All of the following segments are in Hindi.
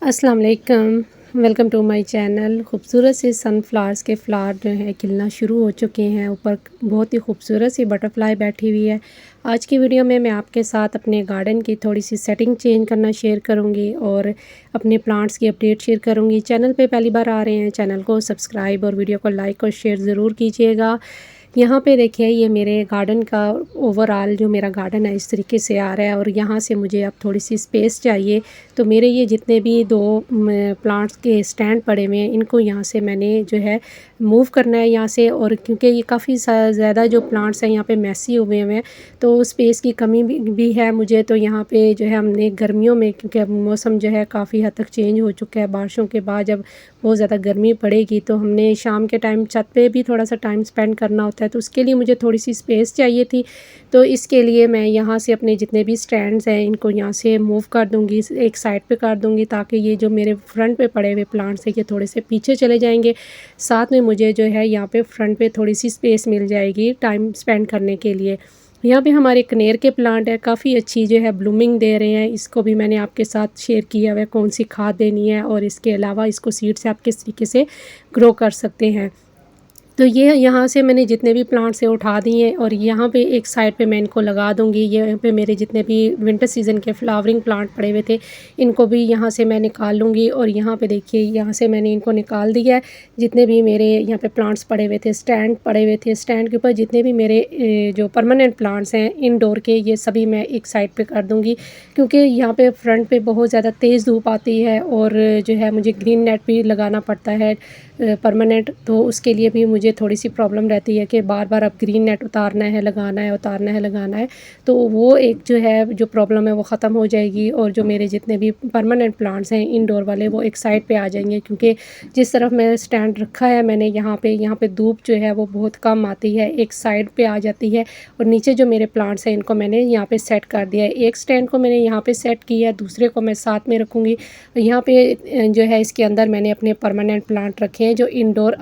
अस्सलाम वालेकुम। Welcome to my channel. खूबसूरत से सनफ्लावर्स के फ्लावर जो है खिलना शुरू हो चुके हैं। ऊपर बहुत ही खूबसूरत सी बटरफ्लाई बैठी हुई है। आज की वीडियो में मैं आपके साथ अपने गार्डन की थोड़ी सी सेटिंग चेंज करना शेयर करूंगी और अपने प्लांट्स की अपडेट शेयर करूंगी। चैनल पे पहली बार आ रहे हैं, चैनल को सब्सक्राइब और वीडियो को लाइक और शेयर ज़रूर कीजिएगा। यहाँ पे देखिए, ये मेरे गार्डन का ओवरऑल जो मेरा गार्डन है इस तरीके से आ रहा है और यहाँ से मुझे अब थोड़ी सी स्पेस चाहिए। तो मेरे ये जितने भी दो प्लांट्स के स्टैंड पड़े हुए हैं, इनको यहाँ से मैंने जो है मूव करना है यहाँ से। और क्योंकि ये काफ़ी ज़्यादा जो प्लांट्स हैं यहाँ पे मैसी हुए हुए हैं, तो स्पेस की कमी भी है मुझे। तो यहाँ पे जो है हमने गर्मियों में, क्योंकि अब मौसम जो है काफ़ी हद तक चेंज हो चुका है, बारिशों के बाद जब बहुत ज़्यादा गर्मी पड़ेगी तो हमने शाम के टाइम छत पे भी थोड़ा सा टाइम स्पेंड करना होता है, तो उसके लिए मुझे थोड़ी सी स्पेस चाहिए थी। तो इसके लिए मैं यहाँ से अपने जितने भी स्टैंड्स हैं इनको यहाँ से मूव कर दूँगी, एक साइड पे कर दूँगी, ताकि ये जो मेरे फ्रंट पे पड़े हुए प्लांट्स हैं ये थोड़े से पीछे चले जाएंगे। साथ में मुझे जो है यहाँ पे फ्रंट पे थोड़ी सी स्पेस मिल जाएगी टाइम स्पेंड करने के लिए। यहाँ पे हमारे कनेर के प्लांट है, काफ़ी अच्छी जो है ब्लूमिंग दे रहे हैं। इसको भी मैंने आपके साथ शेयर किया हुआ है कौन सी खाद देनी है, और इसके अलावा इसको सीड से आप किस तरीके से ग्रो कर सकते हैं। तो ये यहाँ से मैंने जितने भी प्लांट्स हैं उठा दिए और यहाँ पे एक साइड पे मैं इनको लगा दूँगी। यहाँ पे मेरे जितने भी विंटर सीज़न के फ्लावरिंग प्लांट पड़े हुए थे, इनको भी यहाँ से मैं निकाल लूँगी। और यहाँ पे देखिए, यहाँ से मैंने इनको निकाल दिया है। जितने भी मेरे यहाँ पे प्लांट्स पड़े हुए थे, स्टैंड पड़े हुए थे, स्टैंड के ऊपर जितने भी मेरे जो परमानेंट प्लांट्स हैं इंडोर के, ये सभी मैं एक साइड पर कर दूँगी। क्योंकि यहाँ पर फ्रंट पर बहुत ज़्यादा तेज़ धूप आती है और जो है मुझे ग्रीन नेट भी लगाना पड़ता है परमानेंट। तो उसके लिए भी मुझे थोड़ी सी प्रॉब्लम रहती है कि बार बार अब ग्रीन नेट उतारना है, लगाना है, उतारना है, लगाना है। तो वो एक जो है जो प्रॉब्लम है वो ख़त्म हो जाएगी और जो मेरे जितने भी परमानेंट प्लांट्स हैं इंडोर वाले वो एक साइड पे आ जाएंगे। क्योंकि जिस तरफ मैं स्टैंड रखा है मैंने यहाँ पे धूप जो है वो बहुत कम आती है, एक साइड पे आ जाती है। और नीचे जो मेरे प्लांट्स हैं इनको मैंने यहाँ पे सेट कर दिया है। एक स्टैंड को मैंने यहाँ पे सेट किया है, दूसरे को मैं साथ में रखूँगी। यहाँ पे जो है इसके अंदर मैंने अपने परमानेंट प्लांट रखे हैं, जो इंडोर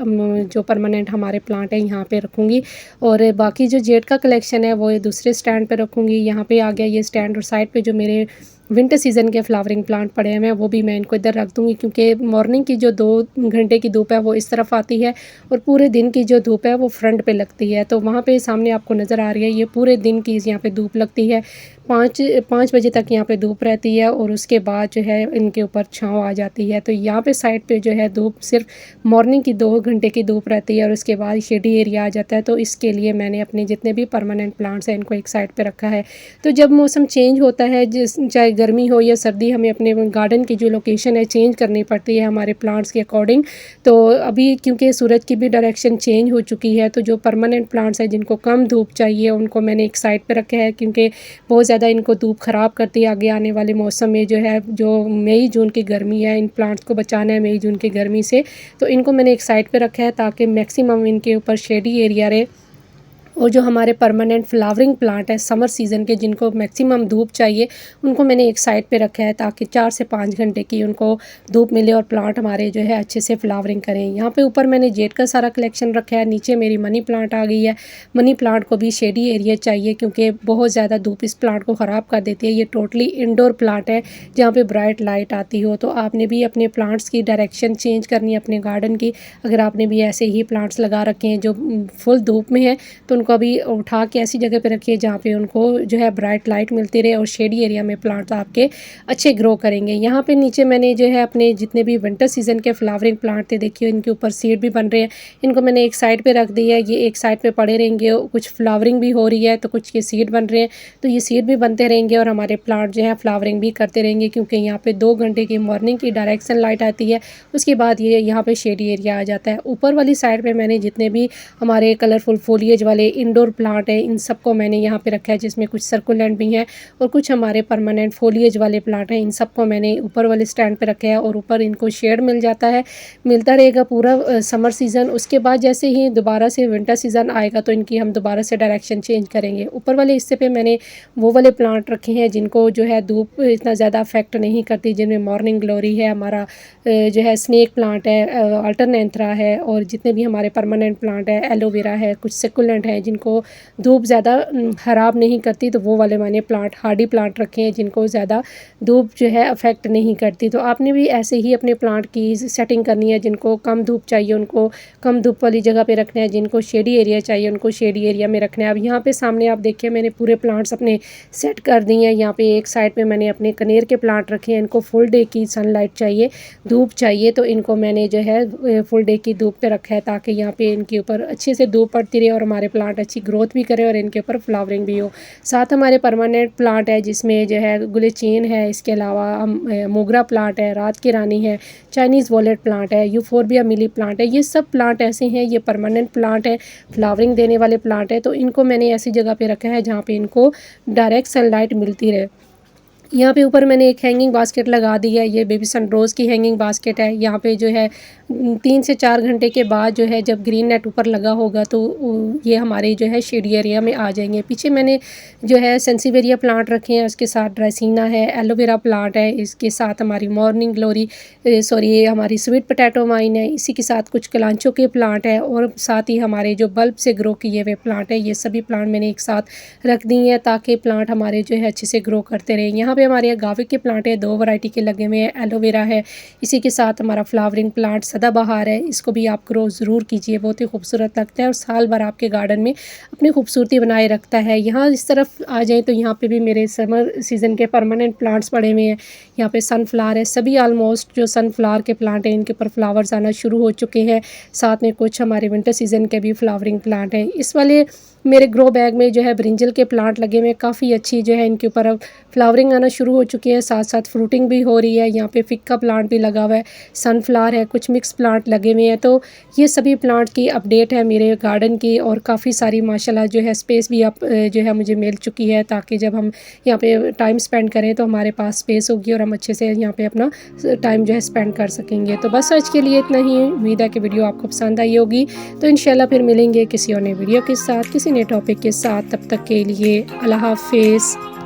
जो परमानेंट हमारे प्लांट हैं यहाँ पे रखूँगी। और बाकी जो जेड का कलेक्शन है वो दूसरे स्टैंड पे रखूँगी। यहाँ पे आ गया ये स्टैंड, और साइड पे जो मेरे विंटर सीज़न के फ्लावरिंग प्लांट पड़े हुए हैं वो भी मैं इनको इधर रख दूँगी। क्योंकि मॉर्निंग की जो 2 घंटे की धूप है वो इस तरफ आती है और पूरे दिन की जो धूप है वो फ्रंट पे लगती है। तो वहाँ पे सामने आपको नज़र आ रही है, ये पूरे दिन की यहाँ पे धूप लगती है। 5 बजे तक यहाँ पे धूप रहती है और उसके बाद जो है इनके ऊपर छाँव आ जाती है। तो यहाँ पे साइड पे जो है धूप सिर्फ मॉर्निंग की 2 घंटे की धूप रहती है और उसके बाद शेडी एरिया आ जाता है। तो इसके लिए मैंने अपने जितने भी परमानेंट प्लांट्स हैं इनको एक साइड पे रखा है। तो जब मौसम चेंज होता है, जिस चाहे गर्मी हो या सर्दी, हमें अपने गार्डन की जो लोकेशन है चेंज करनी पड़ती है हमारे प्लांट्स के अकॉर्डिंग। तो अभी क्योंकि सूरज की भी डायरेक्शन चेंज हो चुकी है, तो जो परमानेंट प्लांट्स हैं जिनको कम धूप चाहिए उनको मैंने एक साइड पे रखा है। क्योंकि बहुत ज़्यादा इनको धूप ख़राब करती है। आगे आने वाले मौसम में जो है, जो मई जून की गर्मी है, इन प्लांट्स को बचाना है मई जून की गर्मी से। तो इनको मैंने एक साइड पे रखा है ताकि मैक्सिमम इनके ऊपर शेडी एरिया रहे। और जो हमारे परमानेंट फ्लावरिंग प्लांट है समर सीज़न के, जिनको मैक्सिमम धूप चाहिए, उनको मैंने एक साइड पे रखा है ताकि 4 से 5 घंटे की उनको धूप मिले और प्लांट हमारे जो है अच्छे से फ्लावरिंग करें। यहाँ पे ऊपर मैंने जेड का सारा कलेक्शन रखा है। नीचे मेरी मनी प्लांट आ गई है। मनी प्लांट को भी शेडी एरिया चाहिए क्योंकि बहुत ज़्यादा धूप इस प्लांट को ख़राब कर देती है। ये टोटली इंडोर प्लांट है जहाँ पर ब्राइट लाइट आती हो। तो आपने भी अपने प्लांट्स की डायरेक्शन चेंज करनी है अपने गार्डन की। अगर आपने भी ऐसे ही प्लांट्स लगा रखे हैं जो फुल धूप में है, तो उनको अभी उठा के ऐसी जगह पे रखिए जहाँ पे उनको जो है ब्राइट लाइट मिलती रहे और शेडी एरिया में प्लांट्स आपके अच्छे ग्रो करेंगे। यहाँ पे नीचे मैंने जो है अपने जितने भी विंटर सीज़न के फ्लावरिंग प्लांट थे, देखिए इनके ऊपर सीड भी बन रहे हैं। इनको मैंने एक साइड पे रख दिया है, ये एक साइड पे पड़े रहेंगे। कुछ फ्लावरिंग भी हो रही है तो कुछ के सीड बन रहे हैं, तो ये सीड भी बनते रहेंगे और हमारे प्लांट जो है फ्लावरिंग भी करते रहेंगे। क्योंकि यहाँ पे 2 घंटे की मॉर्निंग की डायरेक्शन लाइट आती है, उसके बाद ये यहाँ पे शेडी एरिया आ जाता है। ऊपर वाली साइड पे मैंने जितने भी हमारे कलरफुल फोलिएज वाले इंडोर प्लांट है इन सबको मैंने यहाँ पे रखा है, जिसमें कुछ सर्कुलेंट भी हैं और कुछ हमारे परमानेंट फोलिएज वाले प्लांट हैं। इन सबको मैंने ऊपर वाले स्टैंड पे रखा है और ऊपर इनको शेड मिल जाता है, मिलता रहेगा पूरा समर सीज़न। उसके बाद जैसे ही दोबारा से विंटर सीज़न आएगा तो इनकी हम दोबारा से डायरेक्शन चेंज करेंगे। ऊपर वाले हिस्से पे मैंने वो वाले प्लांट रखे हैं जिनको जो है धूप इतना ज़्यादा अफेक्ट नहीं करती, जिनमें मॉर्निंग ग्लोरी है, हमारा जो है स्नेक प्लांट है, अल्टरनेंथ्रा है, और जितने भी हमारे परमानेंट प्लांट है, एलोवेरा है, कुछ सेकुलेंट हैं जिनको धूप ज़्यादा ख़राब नहीं करती, तो वो वाले मैंने प्लांट हार्डी प्लांट रखे हैं जिनको ज़्यादा धूप जो है अफेक्ट नहीं करती। तो आपने भी ऐसे ही अपने प्लांट की सेटिंग करनी है, जिनको कम धूप चाहिए उनको कम धूप वाली जगह पे रखना है, जिनको शेडी एरिया चाहिए उनको शेडी एरिया में रखना है। अब यहाँ पे सामने आप देखिए मैंने पूरे प्लांट्स अपने सेट कर दिए हैं। यहाँ पे एक साइड पे मैंने अपने कनेर के प्लांट रखे हैं, इनको फुल डे की सनलाइट चाहिए, धूप चाहिए, तो इनको मैंने जो है फुल डे की धूप पे रखा है ताकि यहाँ पे इनके ऊपर अच्छे से धूप पड़ती रहे और हमारे प्लांट अच्छी ग्रोथ भी करें और इनके ऊपर फ्लावरिंग भी हो। साथ हमारे परमानेंट प्लांट है जिसमें जो है गुलेचीन है, इसके अलावा मोगरा प्लांट है, रात की रानी है, चाइनीज़ वॉलेट प्लांट है, यूफोरबिया मिली प्लांट है। ये सब प्लांट ऐसे हैं, ये परमानेंट प्लांट है, फ्लावरिंग देने वाले प्लांट है। तो इनको मैंने ऐसी जगह पे रखा है जहाँ पे इनको डायरेक्ट सनलाइट मिलती रहे। यहाँ पे ऊपर मैंने एक हैंगिंग बास्केट लगा दी है, ये बेबी सनरोज़ की हैंगिंग बास्केट है। यहाँ पे जो है 3 से 4 घंटे के बाद जो है जब ग्रीन नेट ऊपर लगा होगा तो ये हमारे जो है शेडी एरिया में आ जाएंगे। पीछे मैंने जो है सेंसिवेरिया प्लांट रखे हैं, उसके साथ ड्राइसिना है, एलोवेरा प्लांट है, इसके साथ हमारी मॉर्निंग ग्लोरी सॉरी हमारी स्वीट पोटैटो वाइन है, इसी के साथ कुछ कलांचों के प्लांट है और साथ ही हमारे जो बल्ब से ग्रो किए हुए प्लांट है। ये सभी प्लांट मैंने एक साथ रख दिए हैं ताकि प्लांट हमारे जो है अच्छे से ग्रो करते रहें। यहाँ पे हमारे गावे के प्लांट है, 2 वैरायटी के लगे हुए हैं, एलोवेरा है, इसी के साथ हमारा फ्लावरिंग प्लांट सदाबहार है। इसको भी आप ग्रो ज़रूर कीजिए, बहुत ही खूबसूरत लगता है और साल भर आपके गार्डन में अपनी खूबसूरती बनाए रखता है। यहाँ इस तरफ आ जाएँ तो यहाँ पे भी मेरे समर सीज़न के परमानेंट प्लांट्स पड़े हुए हैं। यहाँ पे सनफ्लावर है, सभी ऑलमोस्ट जो सनफ्लावर के प्लांट हैं इनके ऊपर फ्लावर्स आना शुरू हो चुके हैं। साथ में कुछ हमारे विंटर सीज़न के भी फ्लावरिंग प्लांट हैं। इस वाले मेरे ग्रो बैग में जो है ब्रिंजल के प्लांट लगे हुए हैं, काफ़ी अच्छी जो है इनके ऊपर अब फ्लावरिंग आना शुरू हो चुकी है, साथ साथ फ्रूटिंग भी हो रही है। यहाँ पे फिक्का प्लांट भी लगा हुआ है, सनफ्लावर है, कुछ मिक्स प्लांट लगे हुए हैं। तो ये सभी प्लांट की अपडेट है मेरे गार्डन की और काफ़ी सारी माशाल्लाह जो है स्पेस भी अब जो है मुझे मिल चुकी है ताकि जब हम यहाँ पे टाइम स्पेंड करें तो हमारे पास स्पेस होगी और हम अच्छे से यहाँ पे अपना टाइम जो है स्पेंड कर सकेंगे। तो बस आज के लिए इतना ही। उम्मीद है कि वीडियो आपको पसंद आई होगी। तो इंशाल्लाह फिर मिलेंगे किसी और नए वीडियो के साथ, किसी नए टॉपिक के साथ। तब तक के लिए अल्लाह हाफिज़।